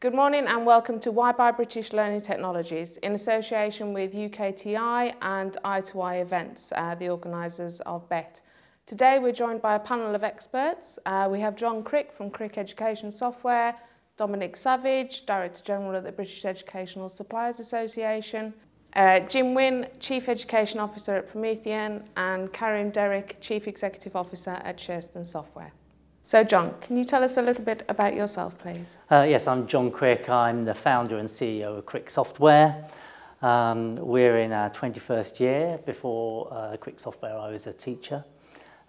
Good morning and welcome to Why by British Learning Technologies in association with UKTI and i2i events, the organisers of BET. Today we're joined by a panel of experts. We have Crick from Crick Education Software, Dominic Savage, Director General at the British Educational Suppliers Association, Wynn, Chief Education Officer at Promethean, and Karim, Derrick, Chief Executive Officer at Shurston Software. So John, can you tell us a little bit about yourself, please? Yes, I'm Crick. I'm the founder and CEO of Crick Software. We're in our 21st year. Before Crick Software, I was a teacher.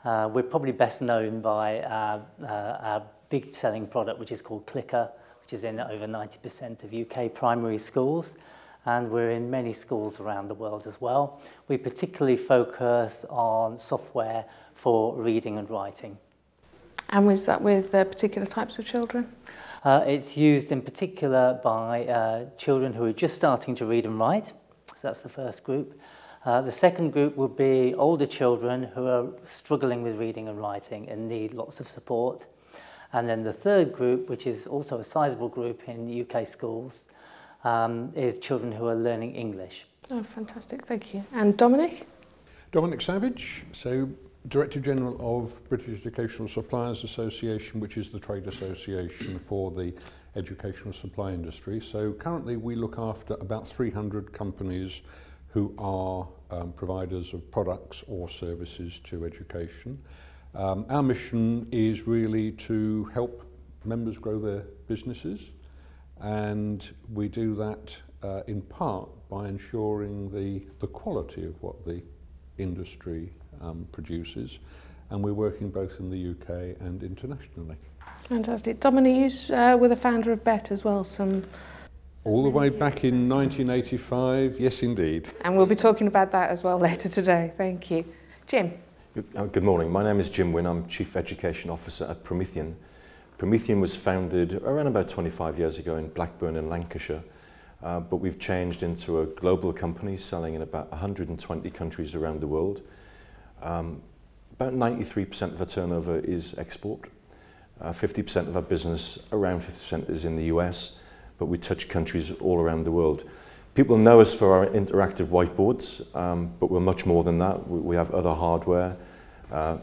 We're probably best known by our big selling product, which is called Clicker, which is in over 90% of UK primary schools. And we're in many schools around the world as well. We particularly focus on software for reading and writing. And was that with particular types of children? It's used in particular by children who are just starting to read and write. So that's the first group. The second group would be older children who are struggling with reading and writing and need lots of support. And then the third group, which is also a sizable group in UK schools, is children who are learning English. Oh, fantastic. Thank you. And Dominic? Dominic Savage. So Director General of British Educational Suppliers Association, which is the trade association for the educational supply industry. So currently we look after about 300 companies who are providers of products or services to education. Our mission is really to help members grow their businesses, and we do that in part by ensuring the quality of what the industry produces, and we're working both in the UK and internationally. Fantastic. Dominic, you were the founder of BET as well, all the way back in 1985, yes indeed. And we'll be talking about that as well later today. Thank you. Jim? Good morning, my name is Wynn, I'm Chief Education Officer at Promethean. Promethean was founded around about 25 years ago in Blackburn in Lancashire, but we've changed into a global company selling in about 120 countries around the world. About 93% of our turnover is export. 50% of our business, around 50% is in the US, but we touch countries all around the world. People know us for our interactive whiteboards, but we're much more than that. We have other hardware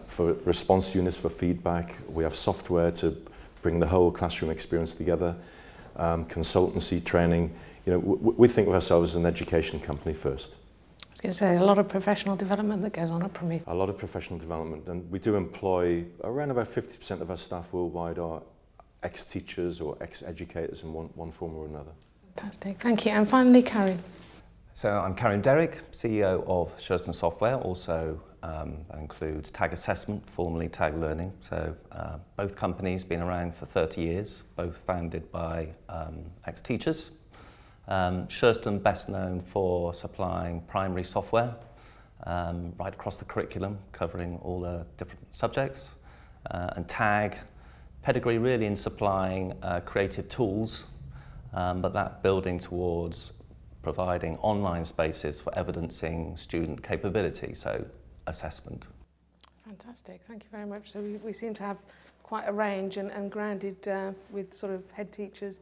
for response units for feedback. We have software to bring the whole classroom experience together, consultancy, training. You know, we think of ourselves as an education company first. I was going to say, a lot of professional development that goes on at Promethean. A lot of professional development, and we do employ around about 50% of our staff worldwide are ex-teachers or ex-educators in one form or another. Fantastic, thank you. And finally, Karim. So I'm Karim, Derrick, CEO of Shurston Software. Also, that includes Tag Assessment, formerly Tag Learning. So both companies been around for 30 years, both founded by ex-teachers. Shurston best known for supplying primary software right across the curriculum, covering all the different subjects. And Tag, pedigree really in supplying creative tools, but that building towards providing online spaces for evidencing student capability, so assessment. Fantastic, thank you very much. So we seem to have quite a range and grounded with sort of head teachers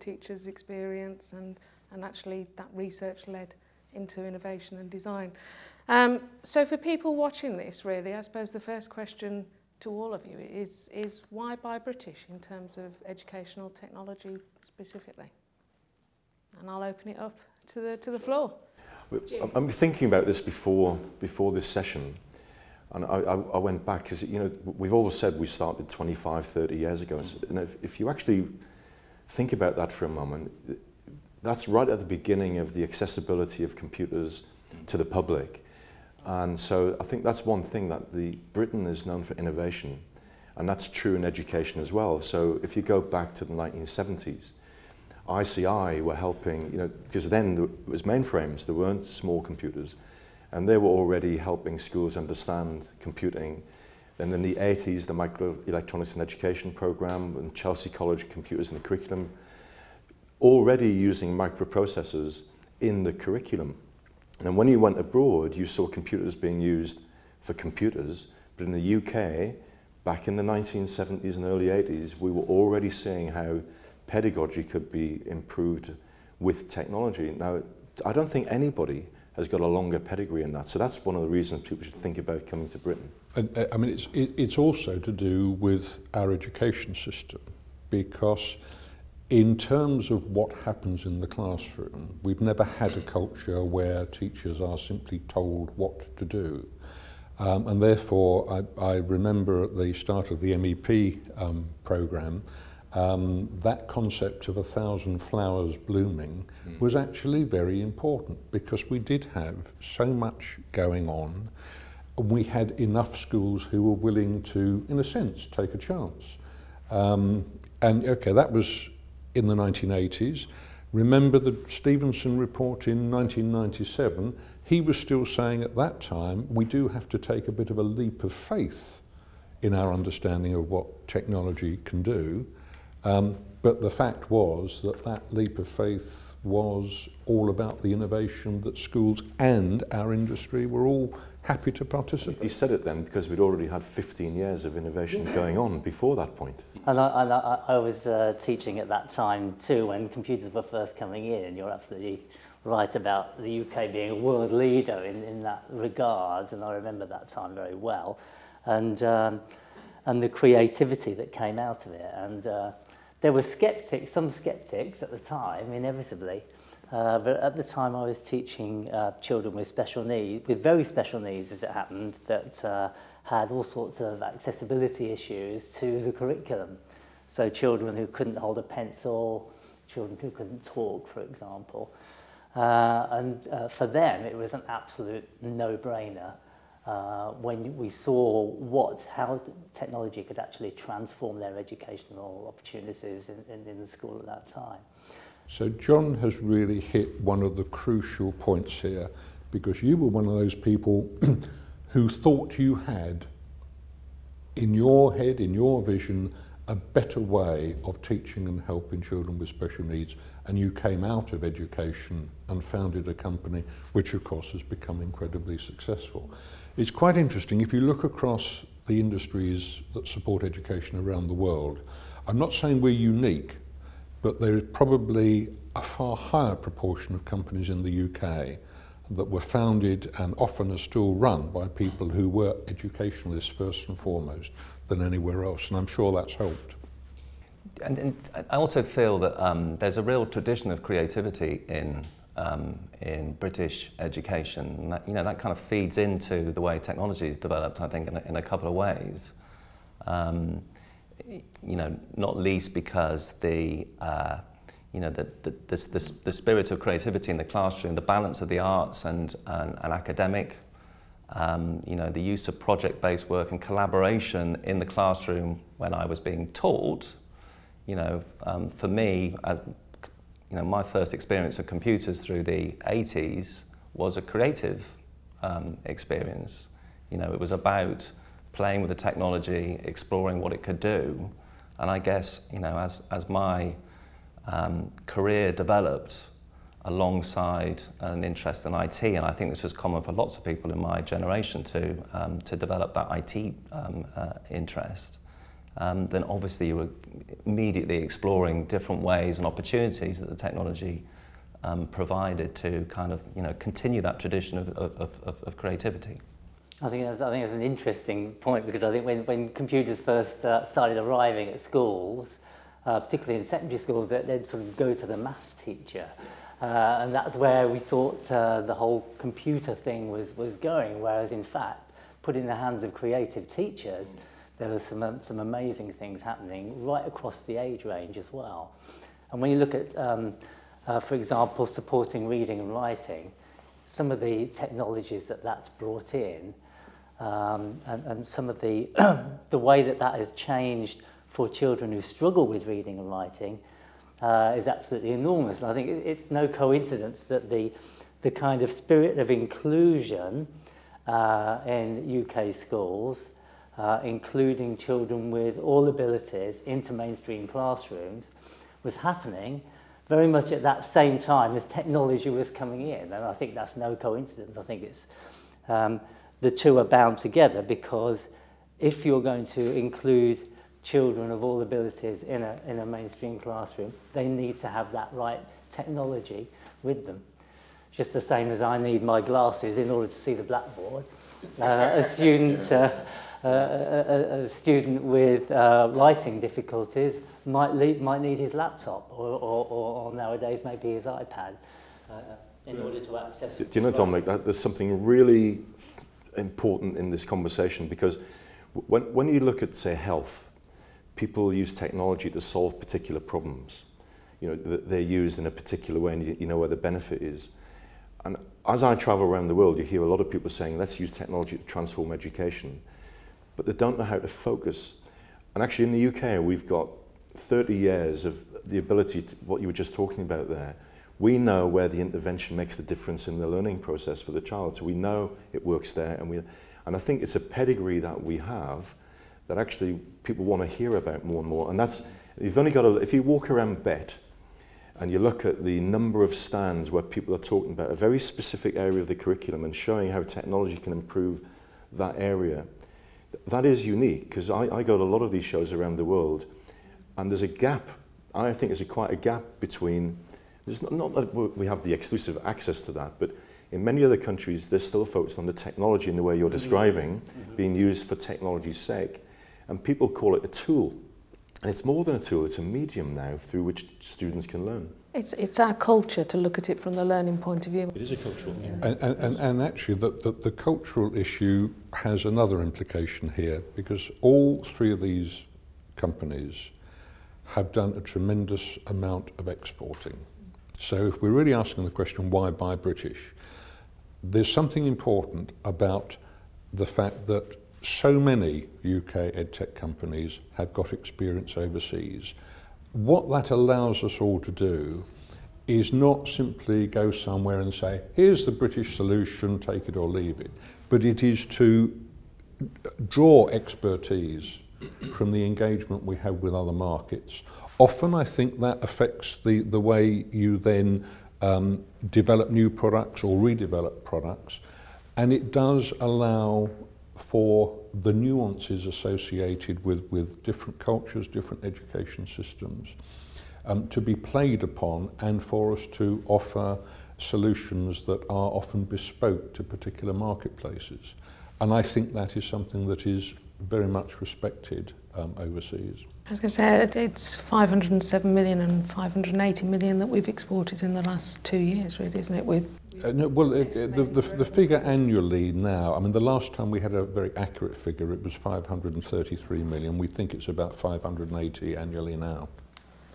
experience and actually that research led into innovation and design. So for people watching this, really, I suppose the first question to all of you is why buy British in terms of educational technology specifically? And I'll open it up to the floor. I'm thinking about this before this session, and I went back because, you know, we've always said we started 25, 30 years ago, and if you actually think about that for a moment, that's right at the beginning of the accessibility of computers to the public. And so I think that's one thing that Britain is known for innovation, and that's true in education as well. So if you go back to the 1970s, i2i were helping, you know, because then there was mainframes, there weren't small computers, and they were already helping schools understand computing. Then in the 80s, the Microelectronics in Education program and Chelsea College computers in the curriculum, already using microprocessors in the curriculum. And when you went abroad, you saw computers being used for computers, but in the UK, back in the 1970s and early 80s, we were already seeing how pedagogy could be improved with technology. Now, I don't think anybody has got a longer pedigree in that, so that's one of the reasons people should think about coming to Britain. I mean, it's also to do with our education system, because in terms of what happens in the classroom, we've never had a culture where teachers are simply told what to do. And therefore, I remember at the start of the MEP programme, that concept of 1,000 flowers blooming was actually very important, because we did have so much going on, and we had enough schools who were willing to, in a sense, take a chance. And okay, that was in the 1980s. Remember the Stevenson report in 1997? He was still saying at that time, we do have to take a bit of a leap of faith in our understanding of what technology can do. But the fact was that that leap of faith was all about the innovation that schools and our industry were all happy to participate. You said it then because we'd already had 15 years of innovation going on before that point. And I was teaching at that time too, when computers were first coming in, and you're absolutely right about the UK being a world leader in that regard, and I remember that time very well, and the creativity that came out of it. And there were some skeptics at the time, inevitably, but at the time I was teaching children with special needs, with very special needs as it happened, that had all sorts of accessibility issues to the curriculum. So children who couldn't hold a pencil, children who couldn't talk, for example. And for them, it was an absolute no-brainer when we saw how technology could actually transform their educational opportunities in the school at that time. So John has really hit one of the crucial points here, because you were one of those people who thought you had, in your head, in your vision, a better way of teaching and helping children with special needs, and you came out of education and founded a company which of course has become incredibly successful. It's quite interesting, if you look across the industries that support education around the world, I'm not saying we're unique, but there is probably a far higher proportion of companies in the UK that were founded and often are still run by people who were educationalists first and foremost than anywhere else, and I'm sure that's helped. And I also feel that there's a real tradition of creativity in British education. And that, that kind of feeds into the way technology is developed, I think, in a couple of ways. Not least because the spirit of creativity in the classroom, the balance of the arts and academic, the use of project-based work and collaboration in the classroom when I was being taught, for me, my first experience of computers through the 80s was a creative experience. It was about playing with the technology, exploring what it could do, and I guess, as my career developed alongside an interest in IT, and I think this was common for lots of people in my generation to develop that IT interest, then obviously you were immediately exploring different ways and opportunities that the technology provided to kind of continue that tradition of creativity. I think it's an interesting point, because I think when computers first started arriving at schools, particularly in secondary schools, they'd sort of go to the maths teacher. And that's where we thought the whole computer thing was going, whereas in fact, put in the hands of creative teachers, there were some amazing things happening right across the age range as well. And when you look at, for example, supporting reading and writing, some of the technologies that's brought in, and some of the the way that has changed for children who struggle with reading and writing is absolutely enormous. And I think it's no coincidence that the kind of spirit of inclusion in UK schools, including children with all abilities into mainstream classrooms, was happening very much at that same time as technology was coming in. And I think that's no coincidence. I think it's the two are bound together, because if you're going to include children of all abilities in a mainstream classroom, they need to have that right technology with them. Just the same as I need my glasses in order to see the blackboard. A student with writing difficulties might need his laptop or nowadays maybe his iPad in order to access. Do you know, Dominic, there's something really important in this conversation, because when you look at, say, health, people use technology to solve particular problems. You know, they're used in a particular way, and you know where the benefit is. And as I travel around the world, you hear a lot of people saying, let's use technology to transform education, but they don't know how to focus. And actually in the UK, we've got 30 years of the ability to, what you were just talking about there. We know where the intervention makes the difference in the learning process for the child. So we know it works there. And I think it's a pedigree that we have that actually people want to hear about more and more. And that's, you've only got to, if you walk around BET and you look at the number of stands where people are talking about a very specific area of the curriculum and showing how technology can improve that area, that is unique, because I go to a lot of these shows around the world, and there's a gap. I think there's quite a gap between, there's not that we have the exclusive access to that, but in many other countries, they're still focused on the technology in the way you're describing, being used for technology's sake. And people call it a tool. And it's more than a tool, it's a medium now through which students can learn. It's our culture to look at it from the learning point of view. It is a cultural thing. And actually, the cultural issue has another implication here, because all three of these companies have done a tremendous amount of exporting. So if we're really asking the question, why buy British? There's something important about the fact that so many UK edtech companies have got experience overseas. What that allows us all to do is not simply go somewhere and say, here's the British solution, take it or leave it, but it is to draw expertise from the engagement we have with other markets. Often I think that affects the way you then develop new products or redevelop products, and it does allow for the nuances associated with different cultures, different education systems, to be played upon, and for us to offer solutions that are often bespoke to particular marketplaces. And I think that is something that is very much respected overseas. I was going to say, it's 507 million and 580 million that we've exported in the last 2 years, really, isn't it? No, well, the figure annually now, I mean, the last time we had a very accurate figure, it was 533 million. We think it's about 580 annually now.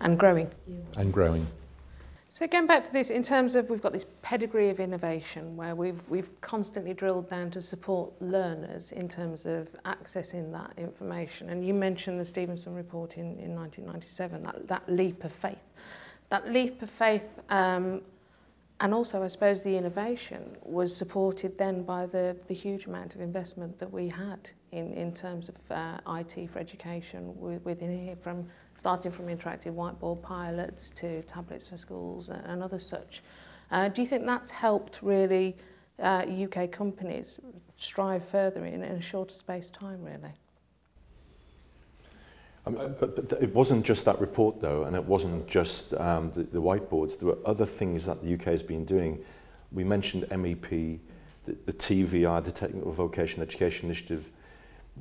And growing. And growing. So going back to this, in terms of, we've got this pedigree of innovation where we've constantly drilled down to support learners in terms of accessing that information. And you mentioned the Stevenson report in 1997, that leap of faith. That leap of faith, and also, I suppose, the innovation was supported then by the huge amount of investment that we had in terms of IT for education within here, starting from interactive whiteboard pilots to tablets for schools and other such. Do you think that's helped really UK companies strive further in a shorter space time, really? But it wasn't just that report, though, and it wasn't just the whiteboards. There were other things that the UK has been doing. We mentioned MEP, the TVI, the Technical Vocational Education Initiative,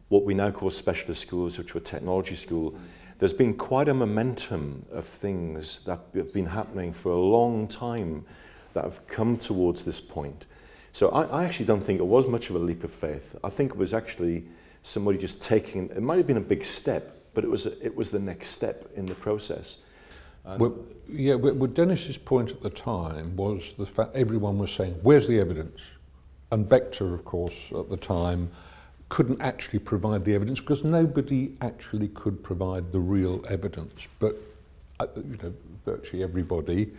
what we now call specialist schools, which were technology school. There's been quite a momentum of things that have been happening for a long time that have come towards this point. So I actually don't think it was much of a leap of faith. I think it was actually somebody just taking, it might have been a big step, but it was the next step in the process. Well, Dennis's point at the time was the fact everyone was saying, where's the evidence? And Bechter, of course, at the time, couldn't actually provide the evidence because nobody actually could provide the real evidence. But virtually everybody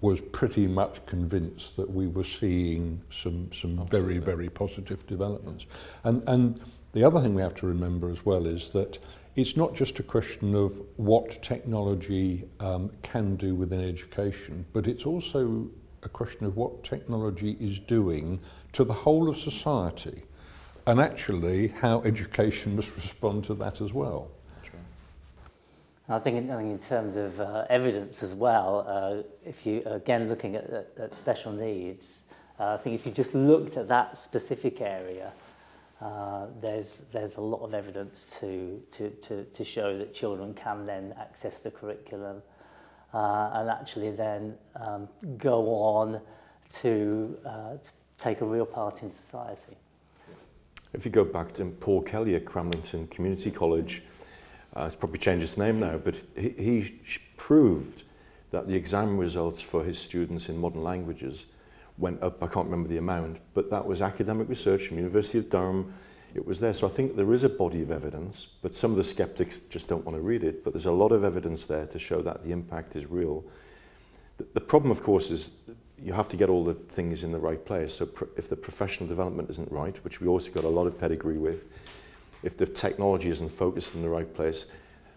was pretty much convinced that we were seeing some very, very positive developments. And the other thing we have to remember as well is that it's not just a question of what technology can do within education, but it's also a question of what technology is doing to the whole of society, and actually how education must respond to that as well. I think in terms of evidence as well, if you, again, looking at special needs, I think if you just looked at that specific area, there's a lot of evidence to show that children can then access the curriculum and actually then go on to take a real part in society. If you go back to Paul Kelly at Cramlington Community College, it's probably changed its name now, but he proved that the exam results for his students in modern languages went up. I can't remember the amount, but that was academic research from the University of Durham. It was there. So I think there is a body of evidence, but some of the skeptics just don't want to read it. But there's a lot of evidence there to show that the impact is real. The problem, of course, is you have to get all the things in the right place. So if the professional development isn't right, which we also got a lot of pedigree with, if the technology isn't focused in the right place,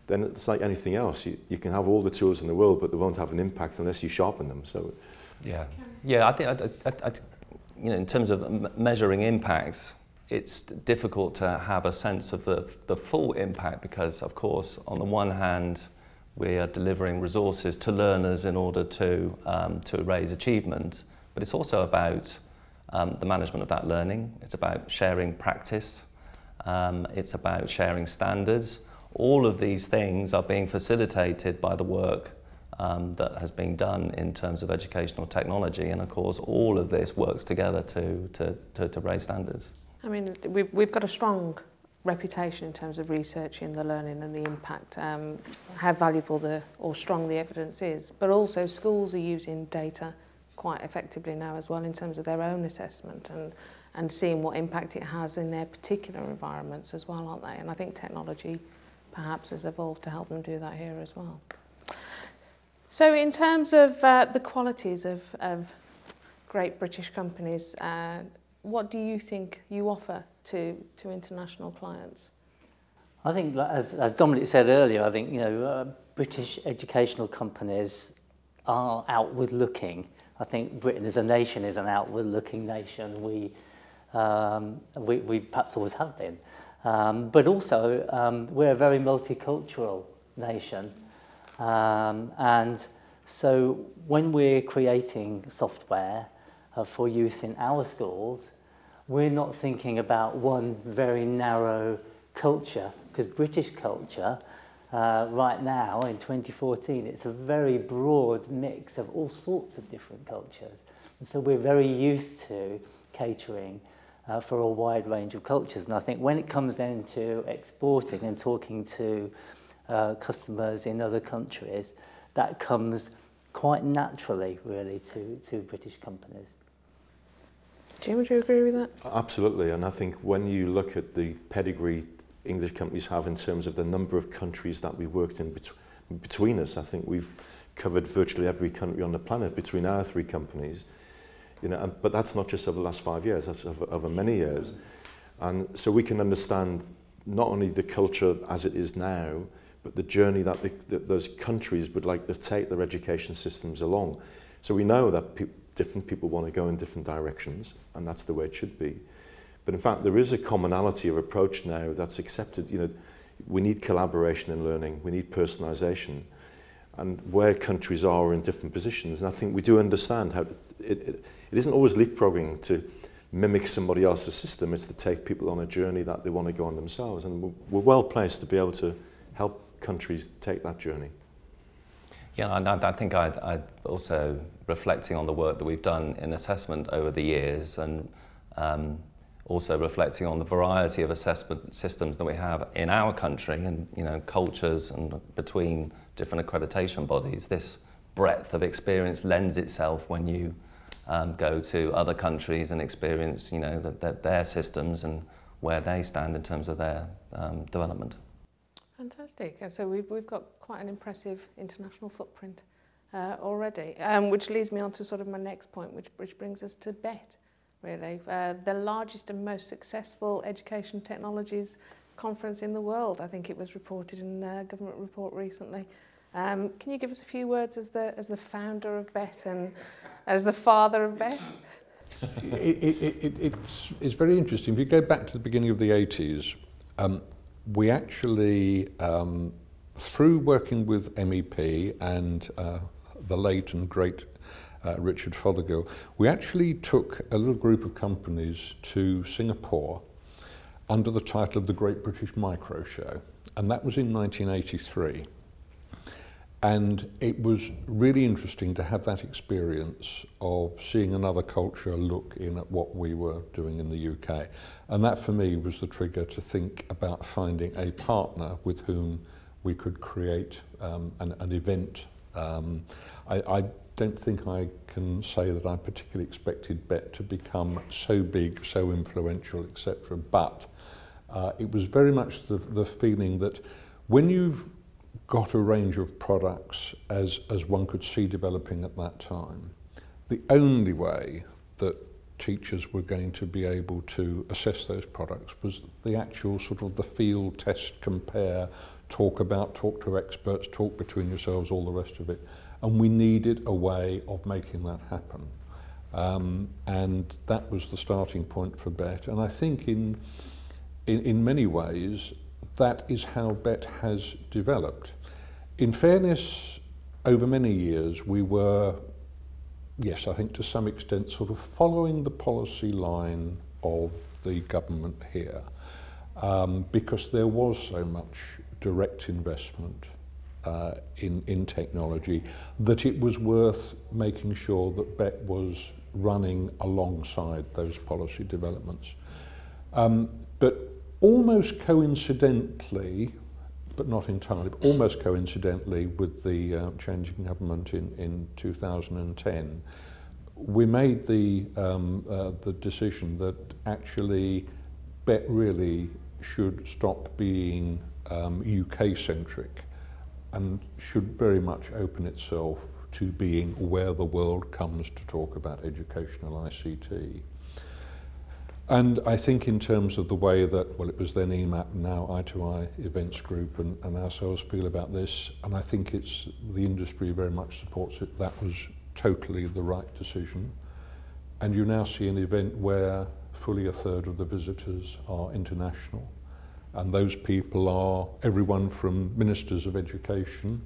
then it's like anything else. You can have all the tools in the world, but they won't have an impact unless you sharpen them. So, yeah. I think you know, in terms of measuring impacts, it's difficult to have a sense of the full impact because, of course, on the one hand, we are delivering resources to learners in order to raise achievement, but it's also about the management of that learning. It's about sharing practice. It's about sharing standards. All of these things are being facilitated by the work that has been done in terms of educational technology, and of course all of this works together to raise standards. I mean, we've got a strong reputation in terms of researching the learning and the impact, how valuable or strong the evidence is, but also schools are using data quite effectively now as well in terms of their own assessment and seeing what impact it has in their particular environments as well, aren't they? And I think technology perhaps has evolved to help them do that here as well. So in terms of the qualities of great British companies, what do you think you offer to international clients? I think, as Dominic said earlier, I think, you know, British educational companies are outward-looking. I think Britain as a nation is an outward-looking nation. We perhaps always have been. But also, we're a very multicultural nation. And so when we're creating software for use in our schools, we're not thinking about one very narrow culture, because British culture, right now in 2014, it's a very broad mix of all sorts of different cultures. And so we're very used to catering for a wide range of cultures. And I think when it comes then to exporting and talking to customers in other countries, that comes quite naturally, really, to British companies. Jim, would you agree with that? Absolutely, and I think when you look at the pedigree English companies have in terms of the number of countries that we worked in between us, I think we've covered virtually every country on the planet between our three companies. You know, but that's not just over the last 5 years, that's over many years. And so we can understand not only the culture as it is now, but the journey that those countries would like to take their education systems along. So we know that different people want to go in different directions, and that's the way it should be. But in fact, there is a commonality of approach now that's accepted. You know, we need collaboration in learning, we need personalisation, and where countries are in different positions. And I think we do understand how it isn't always leapfrogging to mimic somebody else's system. It's to take people on a journey that they want to go on themselves, and we're well placed to be able to help countries take that journey. Yeah, and I think I'd also, reflecting on the work that we've done in assessment over the years, and also reflecting on the variety of assessment systems that we have in our country, and you know, cultures and between different accreditation bodies, this breadth of experience lends itself when you go to other countries and experience, you know, their systems and where they stand in terms of their development. Fantastic. So we've got quite an impressive international footprint already, which leads me on to sort of my next point, which brings us to BET, really. The largest and most successful education technologies conference in the world. I think it was reported in a government report recently. Can you give us a few words as the founder of BET and as the father of BET? It's very interesting. If you go back to the beginning of the 80s, we actually through working with MEP and the late and great Richard Fothergill, we actually took a little group of companies to Singapore under the title of the Great British Micro Show, and that was in 1983. And it was really interesting to have that experience of seeing another culture look in at what we were doing in the UK. And that for me was the trigger to think about finding a partner with whom we could create an event. I don't think I can say that I particularly expected BET to become so big, so influential, etc. But it was very much the feeling that when you've got a range of products as one could see developing at that time, the only way that teachers were going to be able to assess those products was the actual sort of the field test, compare, talk to experts, talk between yourselves, all the rest of it. And we needed a way of making that happen. And that was the starting point for BET. And I think in many ways, that is how BET has developed. In fairness, over many years, we were, yes, I think to some extent, sort of following the policy line of the government here, because there was so much direct investment in technology that it was worth making sure that BET was running alongside those policy developments. But almost coincidentally, but not entirely, but almost coincidentally with the changing government in 2010, we made the decision that actually BET really should stop being UK-centric and should very much open itself to being where the world comes to talk about educational ICT. And I think in terms of the way that, well, it was then EMAP, now i2i Events Group and ourselves feel about this, and I think it's the industry very much supports it, that was totally the right decision. And you now see an event where fully a third of the visitors are international. And those people are everyone from ministers of education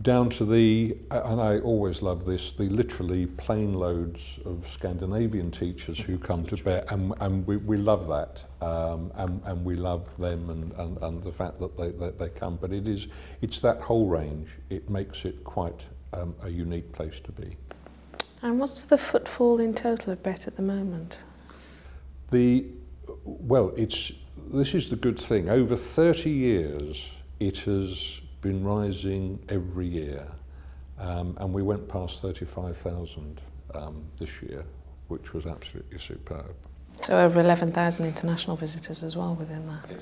down to the, and I always love this, the literally plane loads of Scandinavian teachers who come to BET, and we love that, and we love them and the fact that they come. But it's that whole range. It makes it quite a unique place to be. And what's the footfall in total of BET at the moment? Well, this is the good thing. Over 30 years, it has been rising every year, and we went past 35,000 this year, which was absolutely superb. So over 11,000 international visitors as well within that. Yes.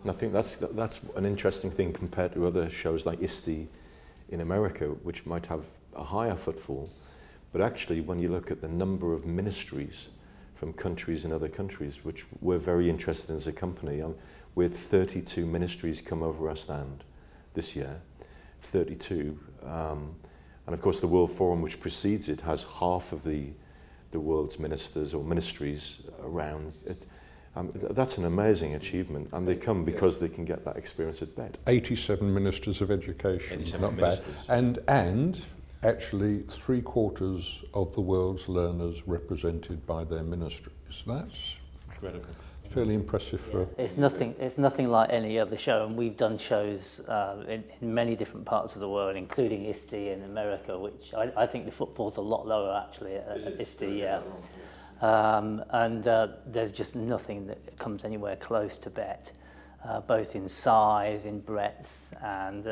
And I think that's an interesting thing compared to other shows like ISTE in America, which might have a higher footfall, but actually when you look at the number of ministries from countries in other countries, which we're very interested in as a company, we had 32 ministries come over our stand this year, 32, and of course the World Forum, which precedes it, has half of the world's ministers or ministries around it. That's an amazing achievement, and they come because they can get that experience at BET. 87 ministers of education, 87 not ministers. bad. And actually 3/4 of the world's learners represented by their ministries. That's Incredible. fairly impressive for... It's nothing like any other show, and we've done shows in many different parts of the world, including ISTE in America, which I think the footfall's a lot lower actually at ISTE, yeah. And there's just nothing that comes anywhere close to BET, both in size, in breadth, and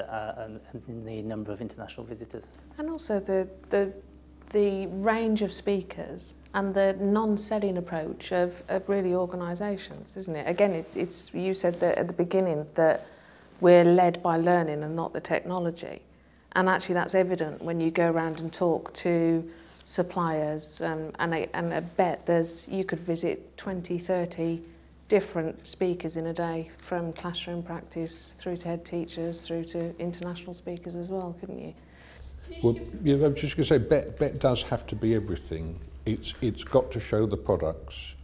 in the number of international visitors. And also the range of speakers and the non-selling approach of really organisations, isn't it? Again, it's you said that at the beginning that we're led by learning and not the technology. And actually that's evident when you go around and talk to suppliers and at BET you could visit 20, 30 different speakers in a day, from classroom practice through to head teachers through to international speakers as well, couldn't you? Well, yeah, I was just going to say, BET does have to be everything. It's got to show the products,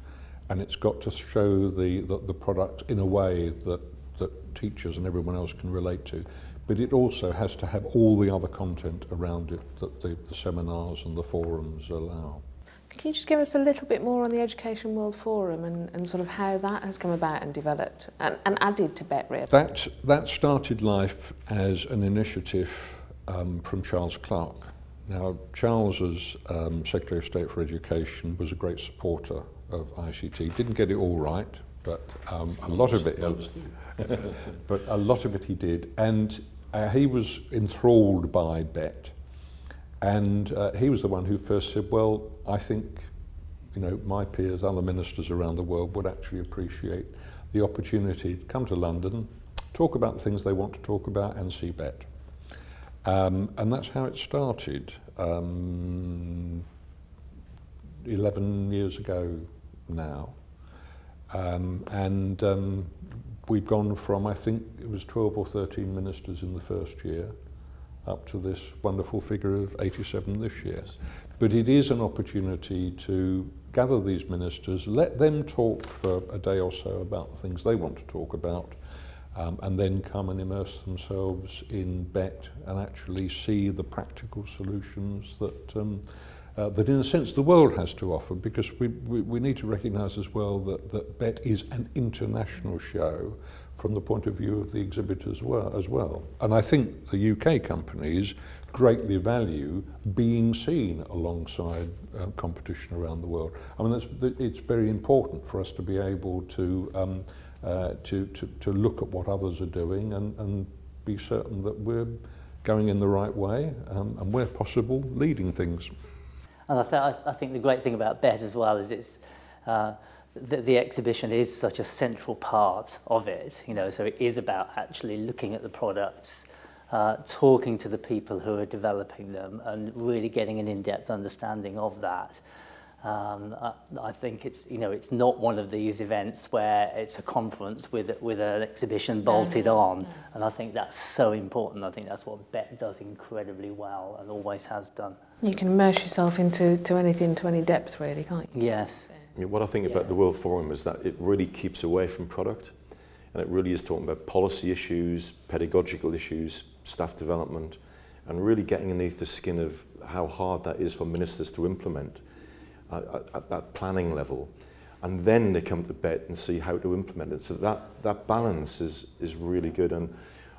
and it's got to show the product in a way that that teachers and everyone else can relate to, but it also has to have all the other content around it that the seminars and the forums allow. Can you just give us a little bit more on the Education World Forum and sort of how that has come about and developed and added to BET, really? That started life as an initiative from Charles Clark. Now, Charles, as Secretary of State for Education, was a great supporter of ICT. Didn't get it all right, but a lot of it, but a lot of it he did, and he was enthralled by BET, and he was the one who first said, "Well, I think, you know, my peers, other ministers around the world, would actually appreciate the opportunity to come to London, talk about the things they want to talk about, and see BET." And that's how it started 11 years ago now. We've gone from, I think it was 12 or 13 ministers in the first year, up to this wonderful figure of 87 this year. But it is an opportunity to gather these ministers, let them talk for a day or so about the things they want to talk about, and then come and immerse themselves in BET and actually see the practical solutions that that in a sense the world has to offer, because we need to recognise as well that BET is an international show from the point of view of the exhibitors as well. And I think the UK companies greatly value being seen alongside competition around the world. I mean, it's very important for us to be able to look at what others are doing and be certain that we're going in the right way and where possible leading things. And I think the great thing about BET as well is it's the exhibition is such a central part of it, you know, so it is about actually looking at the products, talking to the people who are developing them and really getting an in-depth understanding of that. I think it's, you know, it's not one of these events where it's a conference with an exhibition bolted on, and I think that's so important. I think that's what BET does incredibly well and always has done. You can immerse yourself into anything, to any depth, really, can't you? Yes. I mean, what I think about the World Forum is that it really keeps away from product, and it really is talking about policy issues, pedagogical issues, staff development, and really getting underneath the skin of how hard that is for ministers to implement at that planning level. And then they come to BET and see how to implement it. So that balance is really good, and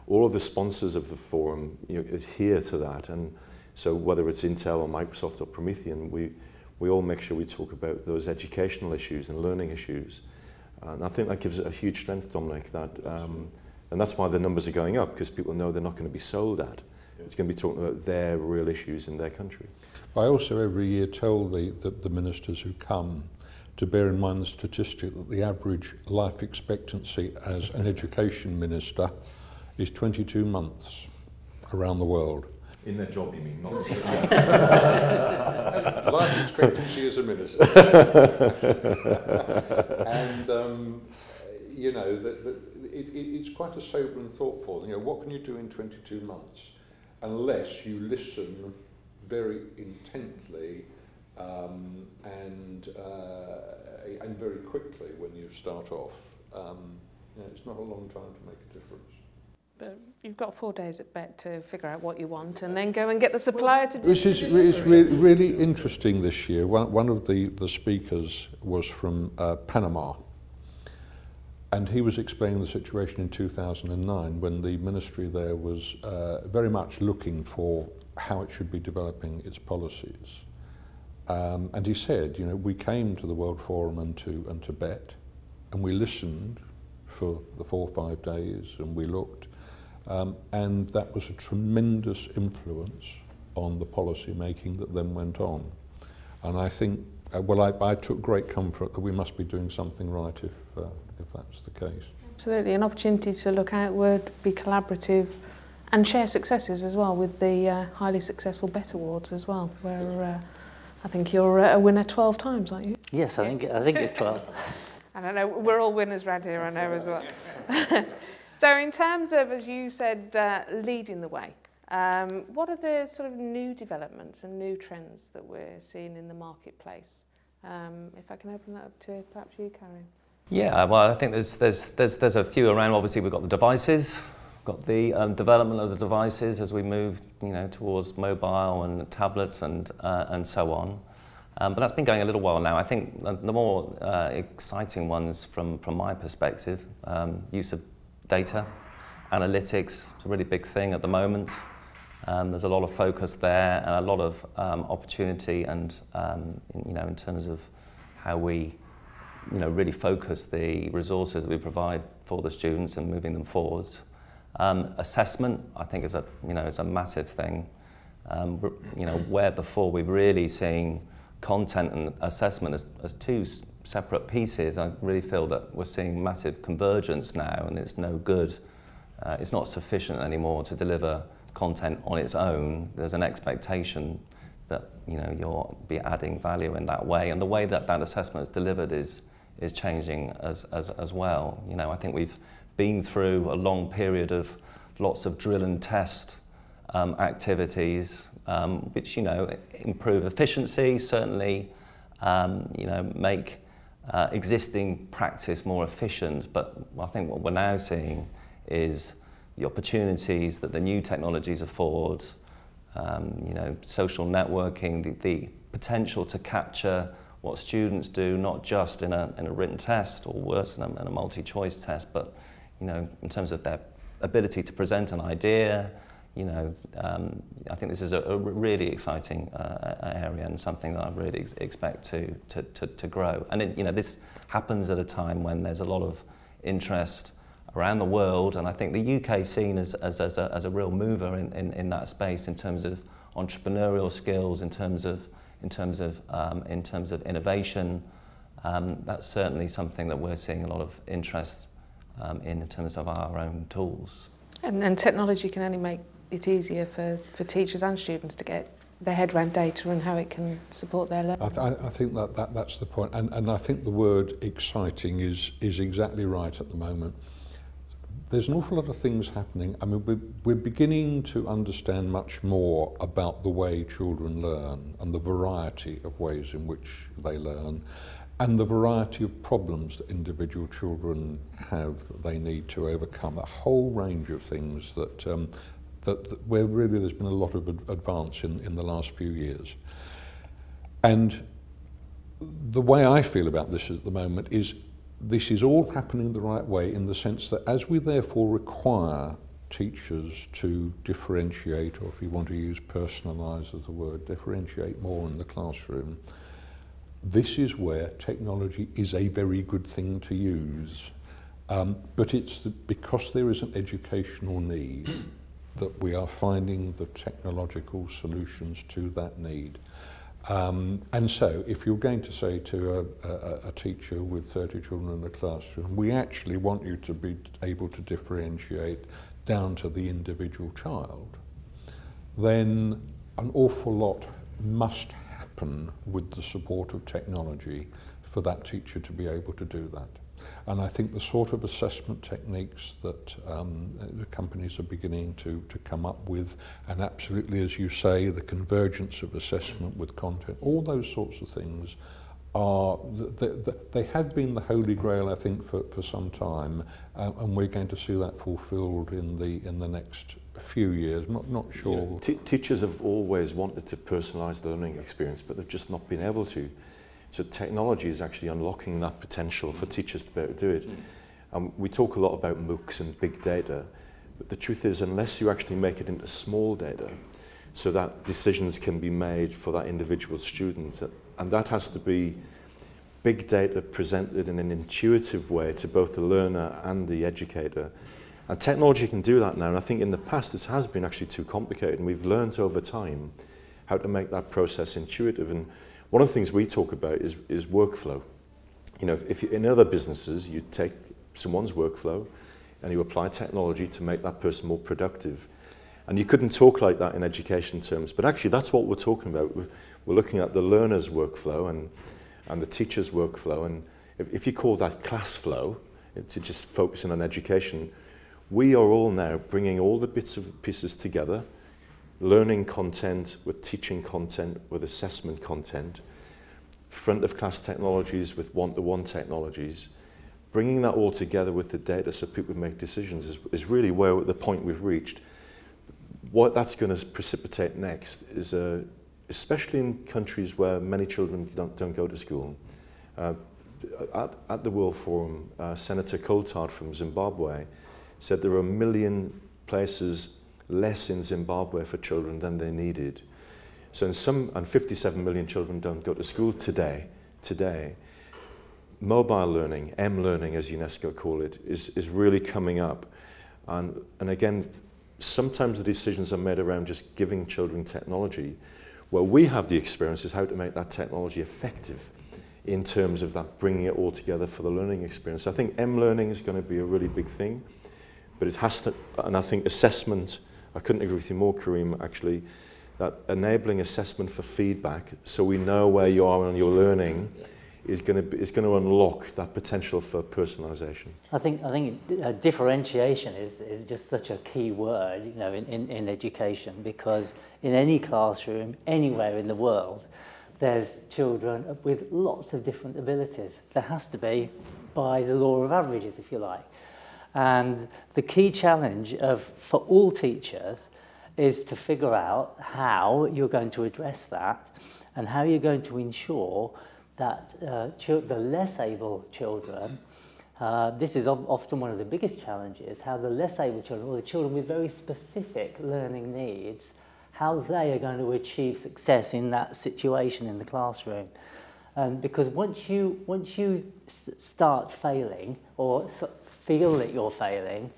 all of the sponsors of the forum, you know, adhere to that. And so whether it's Intel or Microsoft or Promethean, we all make sure we talk about those educational issues and learning issues. And I think that gives it a huge strength, Dominic, that, and that's why the numbers are going up, because people know they're not going to be sold at. It's going to be talking about their real issues in their country. I also every year tell the ministers who come to bear in mind the statistic that the average life expectancy as an education minister is 22 months around the world. In their job, you mean? Not life expectancy as a minister. And you know, it's quite a sobering thought for them. You know, what can you do in 22 months unless you listen very intently and very quickly when you start off. You know, it's not a long time to make a difference. But you've got 4 days at BET to figure out what you want and then go and get the supplier to do it. It's really interesting this year. One of the speakers was from Panama, and he was explaining the situation in 2009 when the ministry there was very much looking for how it should be developing its policies. And he said, you know, we came to the World Forum and to BET, and we listened for the 4 or 5 days, and we looked, and that was a tremendous influence on the policy making that then went on. And I think, well, I took great comfort that we must be doing something right if that's the case. Absolutely, an opportunity to look outward, be collaborative, and share successes as well with the highly successful BET Awards as well, where I think you're a winner 12 times, aren't you? Yes, I think it's 12. I don't know, we're all winners around here, I know as well. So in terms of, as you said, leading the way, what are the sort of new developments and new trends that we're seeing in the marketplace? If I can open that up to perhaps you, Karim. Yeah, well, I think there's a few around. Obviously, we've got the devices, we've got the development of the devices as we move, towards mobile and tablets and so on. But that's been going a little while now. I think the more exciting ones from my perspective, use of data, analytics is a really big thing at the moment. There's a lot of focus there and a lot of opportunity, and in terms of how we really focus the resources that we provide for the students and moving them forward. Assessment, I think, is a massive thing. Where before we've really seen content and assessment as two separate pieces, I really feel that we're seeing massive convergence now, and it's no good. It's not sufficient anymore to deliver content on its own. There's an expectation that you'll be adding value in that way, and the way that assessment is delivered is changing as well. I think we've been through a long period of lots of drill and test activities, which improve efficiency, certainly make existing practice more efficient. But I think what we're now seeing is the opportunities that the new technologies afford, social networking, the potential to capture what students do, not just in a written test, or worse, in a multi-choice test, but in terms of their ability to present an idea. I think this is a really exciting area, and something that I really expect to grow. And this happens at a time when there's a lot of interest around the world, and I think the UK is seen as a real mover in that space, in terms of entrepreneurial skills, in terms of innovation. That's certainly something that we're seeing a lot of interest in terms of our own tools. And technology can only make it easier for teachers and students to get their head around data and how it can support their learning. I think that's the point, and I think the word exciting is exactly right at the moment. There's an awful lot of things happening. I mean, we're beginning to understand much more about the way children learn, and the variety of ways in which they learn, and the variety of problems that individual children have that they need to overcome. A whole range of things that where really there's been a lot of advance in the last few years. And the way I feel about this at the moment is this is all happening the right way, in the sense that as we therefore require teachers to differentiate, or if you want to use personalise as a word, differentiate more in the classroom, this is where technology is a very good thing to use. But it's because there is an educational need that we are finding the technological solutions to that need. And so if you're going to say to a teacher with 30 children in a classroom, we actually want you to be able to differentiate down to the individual child, then an awful lot must happen with the support of technology for that teacher to be able to do that. And I think the sort of assessment techniques that the companies are beginning to come up with, and absolutely, as you say, the convergence of assessment with content, all those sorts of things are, they have been the holy grail, I think, for some time, and we're going to see that fulfilled in the next few years. Not sure. Yeah. Teachers have always wanted to personalise the learning experience, but they've just not been able to. So technology is actually unlocking that potential for teachers to be able to do it. We talk a lot about MOOCs and big data, but the truth is, unless you actually make it into small data, so that decisions can be made for that individual student, and that has to be big data presented in an intuitive way to both the learner and the educator. And technology can do that now, and I think in the past this has been actually too complicated, and we've learned over time how to make that process intuitive. And one of the things we talk about is workflow. If in other businesses, you take someone's workflow and you apply technology to make that person more productive. And you couldn't talk like that in education terms, but actually that's what we're talking about. We're looking at the learner's workflow and the teacher's workflow. And if you call that class flow, to just focusing on education, we are all now bringing all the bits of pieces together, learning content with teaching content, with assessment content, front of class technologies with one-to-one technologies, bringing that all together with the data so people make decisions is really where the point we've reached. What that's going to precipitate next is, especially in countries where many children don't go to school. At the World Forum, Senator Coulthard from Zimbabwe said there are 1 million places less in Zimbabwe for children than they needed. So and 57 million children don't go to school today. Mobile learning, M-learning as UNESCO call it, is really coming up. And again, sometimes the decisions are made around just giving children technology. Where we have the experience is how to make that technology effective in terms of that, bringing it all together for the learning experience. I think M-learning is going to be a really big thing, but it has to, and I think assessment, I couldn't agree with you more, Karim, actually, that enabling assessment for feedback so we know where you are on your learning is going to unlock that potential for personalisation. I think differentiation is just such a key word, you know, in education, because in any classroom, anywhere in the world, there's children with lots of different abilities. There has to be, by the law of averages, if you like. And the key challenge for all teachers is to figure out how you're going to address that and how you're going to ensure that the less able children, this is often one of the biggest challenges, how the less able children, or the children with very specific learning needs, how they are going to achieve success in that situation in the classroom. And because once you start failing or feel that you're failing,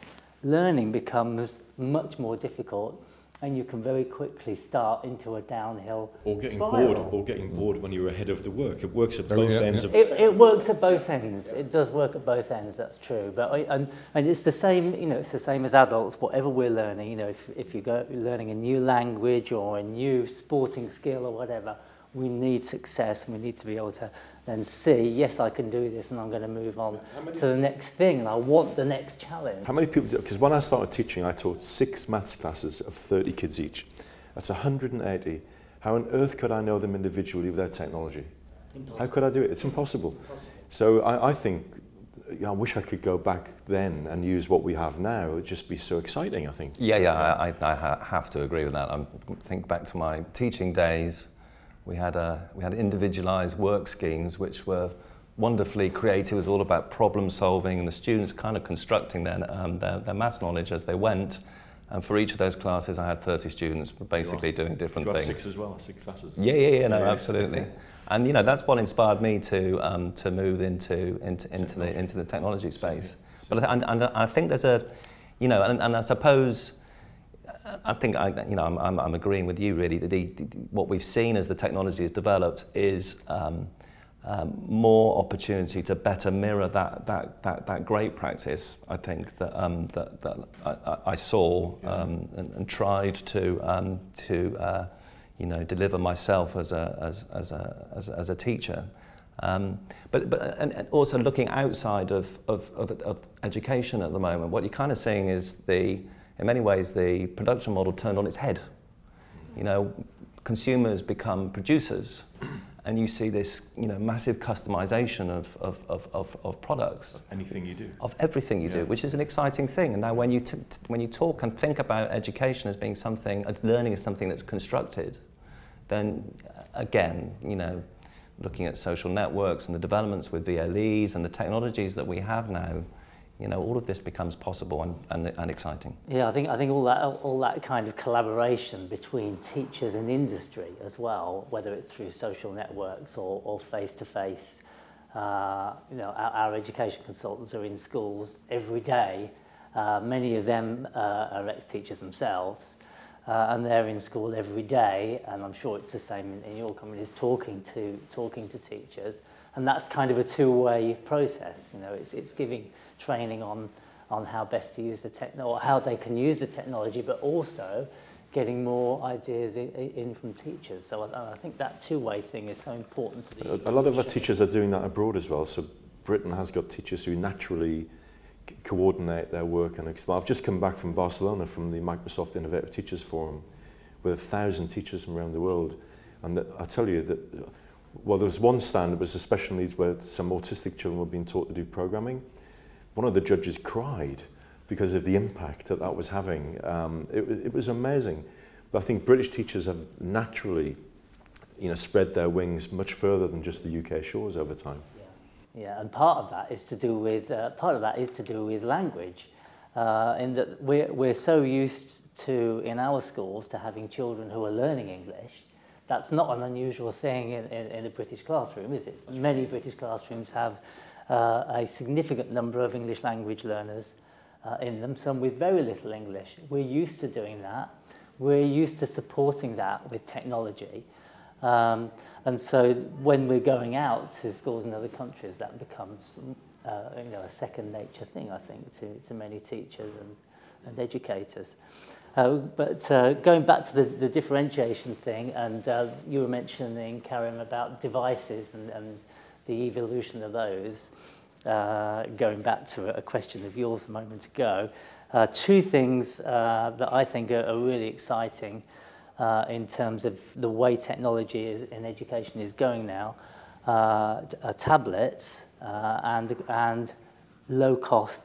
learning becomes much more difficult, and you can very quickly start into a downhill spiral. Or getting bored when you're ahead of the work. It works at both ends. It works at both ends. It does work at both ends. That's true. But and it's the same. You know, it's the same as adults. Whatever we're learning, you know, if you're learning a new language or a new sporting skill or whatever, we need success, and we need to be able to then see, yes, I can do this, and I'm going to move on to the next thing, and I want the next challenge. How many people do? Because when I started teaching, I taught 6 maths classes of 30 kids each. That's 180. How on earth could I know them individually without technology? Impossible. How could I do it? It's impossible. So I think, I wish I could go back then and use what we have now. It would just be so exciting, I think. Yeah, I have to agree with that. I think back to my teaching days. We had individualised work schemes which were wonderfully creative. It was all about problem solving and the students kind of constructing their maths knowledge as they went. And for each of those classes, I had 30 students basically doing different things. 6 as well, 6 classes. Yeah, no, absolutely. And you know, that's what inspired me to move into the technology space. But and I think there's a, you know, and I suppose. I think I'm agreeing with you really that what we've seen as the technology has developed is more opportunity to better mirror that great practice. I think that I saw and tried to you know, deliver myself as a teacher. But also looking outside of education at the moment, what you're kind of seeing is in many ways, the production model turned on its head. You know, consumers become producers, and you see this, you know, massive customization of products. Of anything you do. Of everything you do, which is an exciting thing. And now, when you talk and think about education as being something, as learning as something that's constructed, then again, you know, looking at social networks and the developments with VLEs and the technologies that we have now. You know, all of this becomes possible and exciting. Yeah, I think all that kind of collaboration between teachers and industry as well, whether it's through social networks or face-to-face. You know, our education consultants are in schools every day. Many of them are ex-teachers themselves, and they're in school every day. And I'm sure it's the same in your companies, talking to teachers. And that's kind of a two-way process. You know, it's giving training on how best to use the technology, or how they can use the technology, but also getting more ideas in from teachers. So I think that two-way thing is so important to the. A lot of our teachers are doing that abroad as well. So Britain has got teachers who naturally coordinate their work. And I've just come back from Barcelona from the Microsoft Innovative Teachers Forum with 1,000 teachers from around the world. And I tell you that, well, there was one stand that was the special needs where some autistic children were being taught to do programming. one of the judges cried because of the impact that that was having. It was amazing. But I think British teachers have naturally, spread their wings much further than just the UK shores over time. Yeah, and part of that is to do with language, in that we're so used to, in our schools, to having children who are learning English. That's not an unusual thing in a British classroom, is it? Many British classrooms have a significant number of English language learners in them, some with very little English. We're used to doing that. We're used to supporting that with technology. And so when we're going out to schools in other countries, that becomes a second nature thing, I think, to many teachers and educators. But going back to the differentiation thing, and you were mentioning, Karim, about devices and the evolution of those, going back to a question of yours a moment ago, two things that I think are really exciting in terms of the way technology in education is going now, are tablets and low-cost,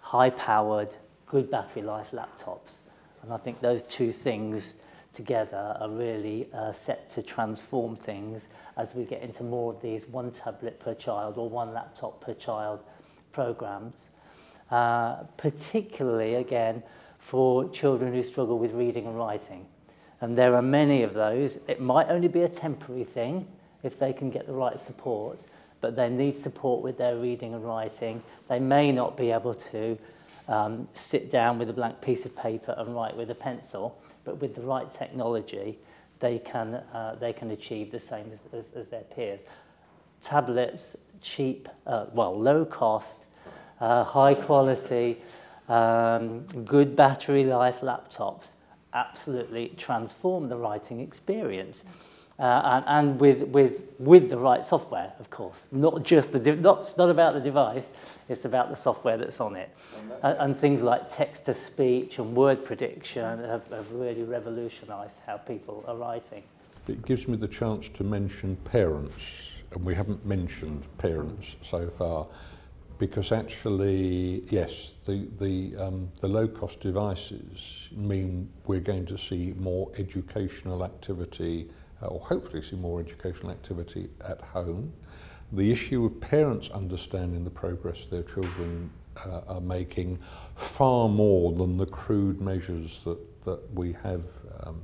high-powered, good battery life laptops. And I think those two things together are really set to transform things as we get into more of these one tablet per child or one laptop per child programs, particularly, again, for children who struggle with reading and writing. And there are many of those. It might only be a temporary thing if they can get the right support, but they need support with their reading and writing. They may not be able to sit down with a blank piece of paper and write with a pencil, but with the right technology, they can achieve the same as their peers. Tablets, cheap, low cost, high quality, good battery life laptops absolutely transform the writing experience. And with the right software, of course. Not just not about the device, it's about the software that's on it. And things like text-to-speech and word prediction have really revolutionised how people are writing. It gives me the chance to mention parents, and we haven't mentioned parents so far, because actually, yes, the low-cost devices mean we're going to see more educational activity, or hopefully see more educational activity at home. The issue of parents understanding the progress their children are making far more than the crude measures that we have